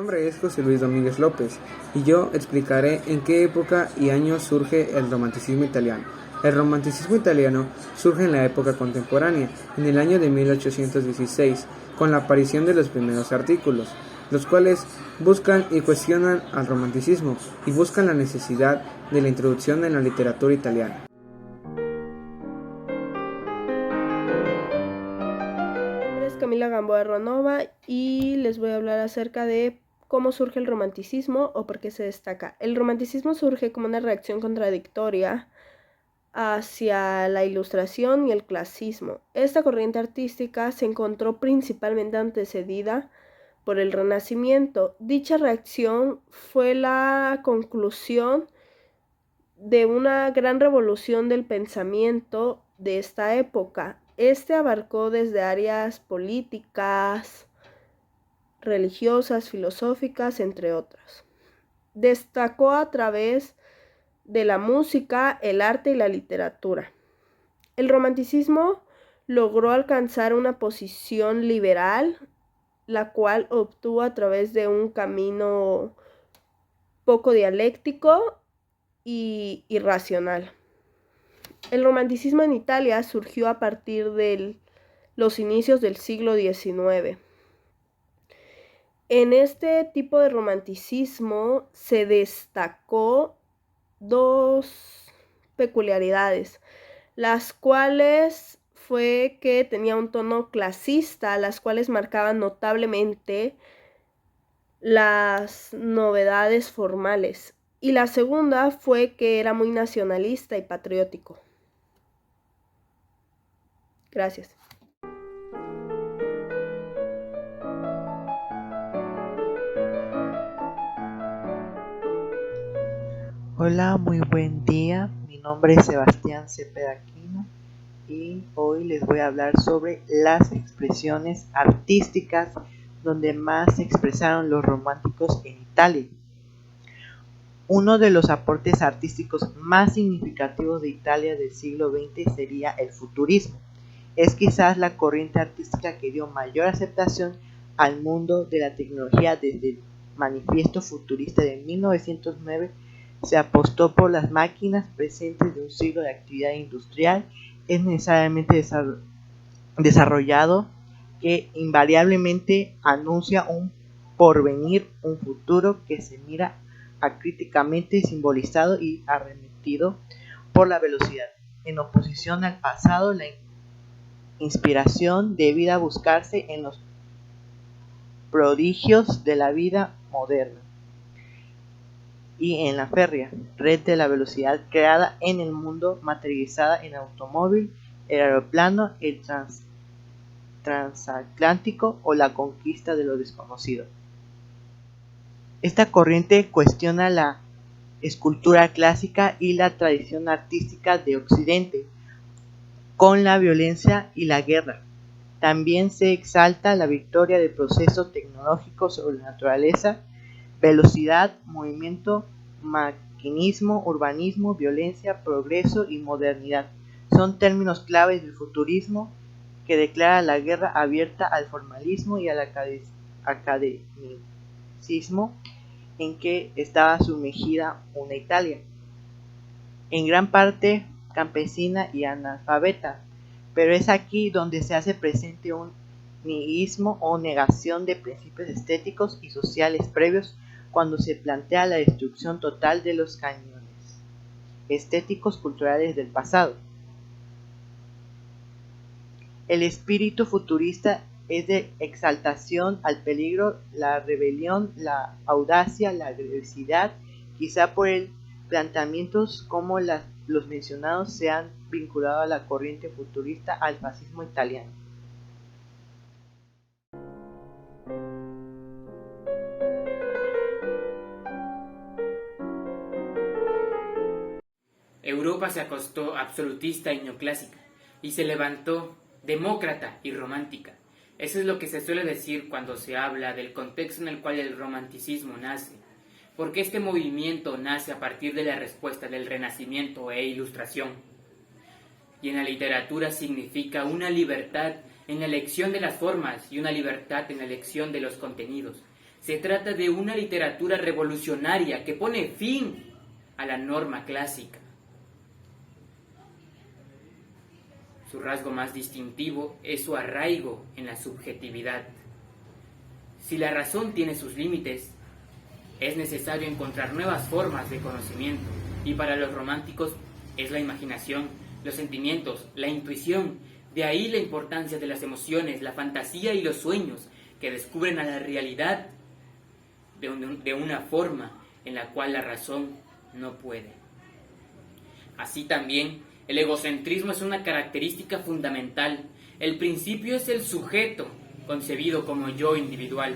nombre es José Luis Domínguez López y yo explicaré en qué época y año surge el romanticismo italiano. El romanticismo italiano surge en la época contemporánea, en el año de 1816, con la aparición de los primeros artículos, los cuales buscan y cuestionan al romanticismo y buscan la necesidad de la introducción en la literatura italiana. Es Camila Gamboa Ronova y les voy a hablar acerca de cómo surge el romanticismo o por qué se destaca. El romanticismo surge como una reacción contradictoria hacia la ilustración y el clasismo. Esta corriente artística se encontró principalmente antecedida por el Renacimiento. Dicha reacción fue la conclusión de una gran revolución del pensamiento de esta época. Este abarcó desde áreas políticas, religiosas, filosóficas, entre otras. Destacó a través de la música, el arte y la literatura. El romanticismo logró alcanzar una posición liberal, la cual obtuvo a través de un camino poco dialéctico y irracional. El romanticismo en Italia surgió a partir de los inicios del siglo XIX. En este tipo de romanticismo se destacó dos peculiaridades, las cuales fue que tenía un tono clasista, las cuales marcaban notablemente las novedades formales. Y la segunda fue que era muy nacionalista y patriótico. Gracias. Hola, muy buen día. Mi nombre es Sebastián Cepeda Aquino y hoy les voy a hablar sobre las expresiones artísticas donde más se expresaron los románticos en Italia. Uno de los aportes artísticos más significativos de Italia del siglo XX sería el futurismo. Es quizás la corriente artística que dio mayor aceptación al mundo de la tecnología. Desde el Manifiesto Futurista de 1909 se apostó por las máquinas presentes de un siglo de actividad industrial es necesariamente desarrollado que invariablemente anuncia un porvenir, un futuro que se mira acríticamente simbolizado y arremetido por la velocidad. En oposición al pasado, la inspiración debida buscarse en los prodigios de la vida moderna y en la férrea red de la velocidad creada en el mundo, materializada en el automóvil, el aeroplano, el transatlántico o la conquista de lo desconocido. Esta corriente cuestiona la escultura clásica y la tradición artística de Occidente con la violencia y la guerra. También se exalta la victoria del proceso tecnológico sobre la naturaleza, velocidad, movimiento, maquinismo, urbanismo, violencia, progreso y modernidad. Son términos claves del futurismo que declara la guerra abierta al formalismo y al academicismo en que estaba sumergida una Italia, en gran parte campesina y analfabeta, pero es aquí donde se hace presente un nihilismo o negación de principios estéticos y sociales previos cuando se plantea la destrucción total de los cánones estéticos culturales del pasado. El espíritu futurista es de exaltación al peligro, la rebelión, la audacia, la agresividad, quizá por el planteamientos como los mencionados se han vinculado a la corriente futurista al fascismo italiano. Europa se acostó absolutista y neoclásica, y se levantó demócrata y romántica. Eso es lo que se suele decir cuando se habla del contexto en el cual el romanticismo nace, porque este movimiento nace a partir de la respuesta del Renacimiento e Ilustración. Y en la literatura significa una libertad en la elección de las formas y una libertad en la elección de los contenidos. Se trata de una literatura revolucionaria que pone fin a la norma clásica. Su rasgo más distintivo es su arraigo en la subjetividad. Si la razón tiene sus límites, es necesario encontrar nuevas formas de conocimiento, y para los románticos es la imaginación, los sentimientos, la intuición. De ahí la importancia de las emociones, la fantasía y los sueños que descubren a la realidad de una forma en la cual la razón no puede. Así también, el egocentrismo es una característica fundamental. El principio es el sujeto, concebido como yo individual.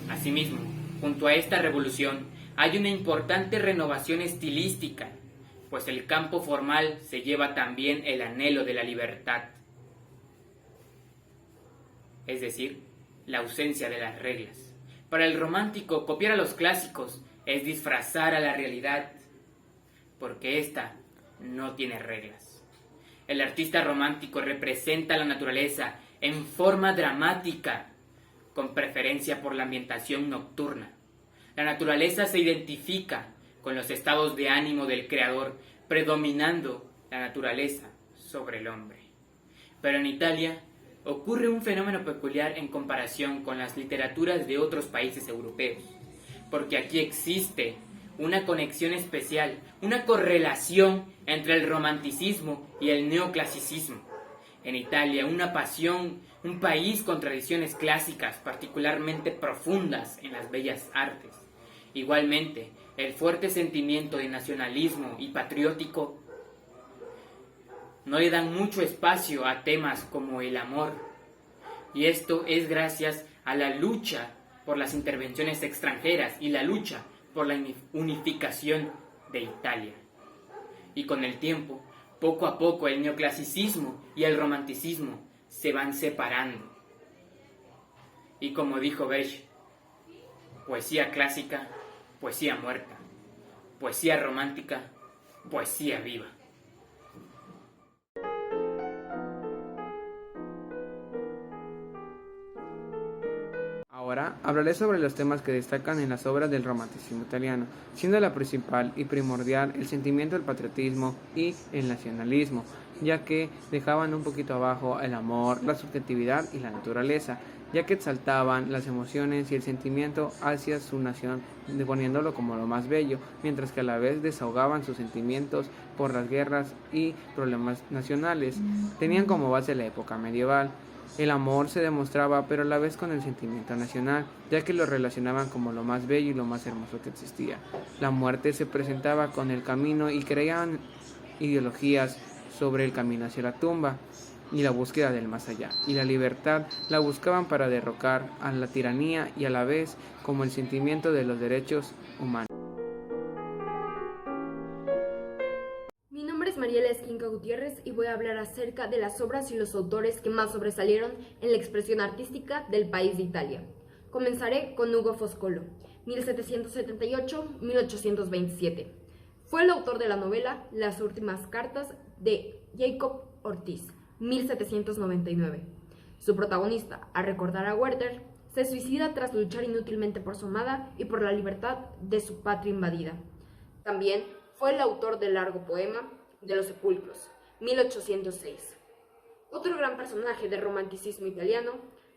Asimismo, junto a esta revolución, hay una importante renovación estilística, pues el campo formal se lleva también el anhelo de la libertad, es decir, la ausencia de las reglas. Para el romántico, copiar a los clásicos es disfrazar a la realidad, porque ésta no tiene reglas. El artista romántico representa la naturaleza en forma dramática, con preferencia por la ambientación nocturna. La naturaleza se identifica con los estados de ánimo del creador, predominando la naturaleza sobre el hombre. Pero en Italia ocurre un fenómeno peculiar en comparación con las literaturas de otros países europeos, porque aquí existe una conexión especial, una correlación entre el romanticismo y el neoclasicismo. En Italia, una pasión, un país con tradiciones clásicas particularmente profundas en las bellas artes. Igualmente, el fuerte sentimiento de nacionalismo y patriótico no le dan mucho espacio a temas como el amor. Y esto es gracias a la lucha por las intervenciones extranjeras y la lucha por la unificación de Italia. Y con el tiempo, poco a poco el neoclasicismo y el romanticismo se van separando. Y como dijo Beche, poesía clásica, poesía muerta; poesía romántica, poesía viva. Ahora hablaré sobre los temas que destacan en las obras del romanticismo italiano, siendo la principal y primordial el sentimiento del patriotismo y el nacionalismo, ya que dejaban un poquito abajo el amor, la subjetividad y la naturaleza, ya que exaltaban las emociones y el sentimiento hacia su nación, poniéndolo como lo más bello, mientras que a la vez desahogaban sus sentimientos por las guerras y problemas nacionales. Tenían como base la época medieval. El amor se demostraba, pero a la vez con el sentimiento nacional, ya que lo relacionaban como lo más bello y lo más hermoso que existía. La muerte se presentaba con el camino y creaban ideologías sobre el camino hacia la tumba y la búsqueda del más allá. Y la libertad la buscaban para derrocar a la tiranía y a la vez como el sentimiento de los derechos humanos. Mi nombre es Mariela Esquinca Gutiérrez y voy a hablar acerca de las obras y los autores que más sobresalieron en la expresión artística del país de Italia. Comenzaré con Ugo Foscolo, 1778-1827. Fue el autor de la novela Las últimas cartas de Jacob Ortiz, 1799. Su protagonista, al recordar a Werther, se suicida tras luchar inútilmente por su amada y por la libertad de su patria invadida. También fue el autor del largo poema de los sepulcros, 1806. Otro gran personaje del romanticismo italiano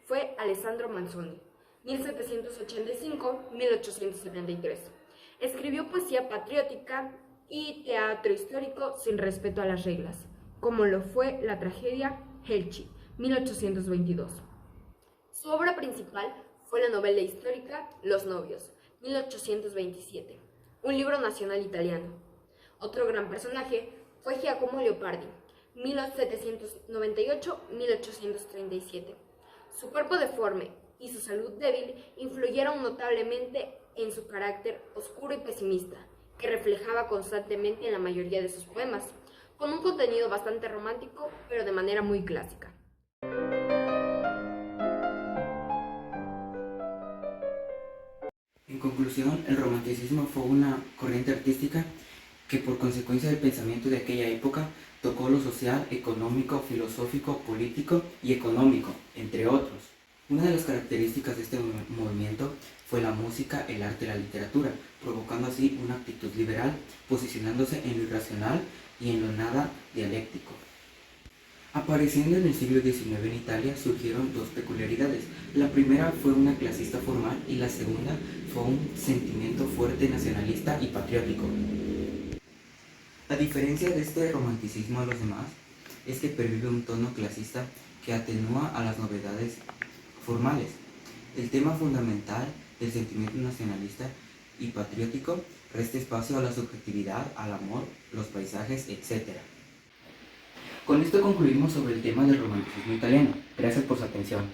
fue Alessandro Manzoni, 1785-1873. Escribió poesía patriótica y teatro histórico sin respeto a las reglas, como lo fue la tragedia Helchi, 1822. Su obra principal fue la novela histórica Los novios, 1827, un libro nacional italiano. Otro gran personaje fue Giacomo Leopardi, 1798-1837. Su cuerpo deforme y su salud débil influyeron notablemente en su carácter oscuro y pesimista, que reflejaba constantemente en la mayoría de sus poemas, con un contenido bastante romántico, pero de manera muy clásica. En conclusión, el romanticismo fue una corriente artística que por consecuencia del pensamiento de aquella época tocó lo social, económico, filosófico, político y económico, entre otros. Una de las características de este movimiento fue la música, el arte y la literatura, provocando así una actitud liberal, posicionándose en lo irracional y en lo nada dialéctico. Apareciendo en el siglo XIX en Italia surgieron dos peculiaridades. La primera fue una clasista formal y la segunda fue un sentimiento fuerte nacionalista y patriótico. La diferencia de este romanticismo a los demás es que pervive un tono clasista que atenúa a las novedades formales. El tema fundamental del sentimiento nacionalista y patriótico resta espacio a la subjetividad, al amor, los paisajes, etc. Con esto concluimos sobre el tema del romanticismo italiano. Gracias por su atención.